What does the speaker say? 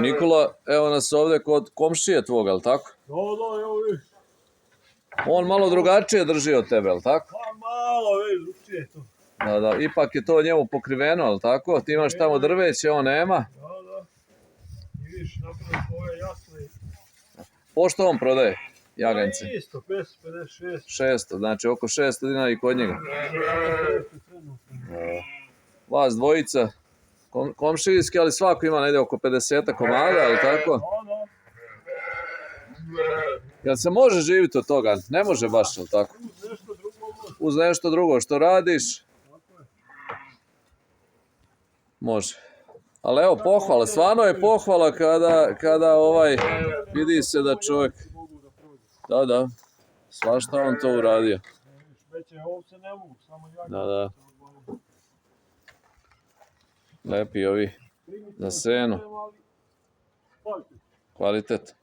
Nikola, evo nas ovdje kod komšije tvog, ali tako? Da, evo viš. On malo drugačije drži od tebe, ali tako? Pa malo, viš, drugčije to. Da, ipak je to njemu pokriveno, ali tako? Ti imaš tamo drveće, on nema. Da. I viš, napravili ove jasne. Pošto on prodaje jaganjce? Isto, 556. 600, znači oko 600 dinara i kod njega. Vas dvojica, komšijski, ali svako ima negdje oko 50 komada, ali tako? Jel se može živjeti od toga? Ne može baš, ali tako? Uz nešto drugo što radiš? Može. Ali evo, pohvala, stvarno je pohvala kada vidi se da čovjek... Da, svašta on to uradio. Da. Lepi ovi za senu. Kvalitet.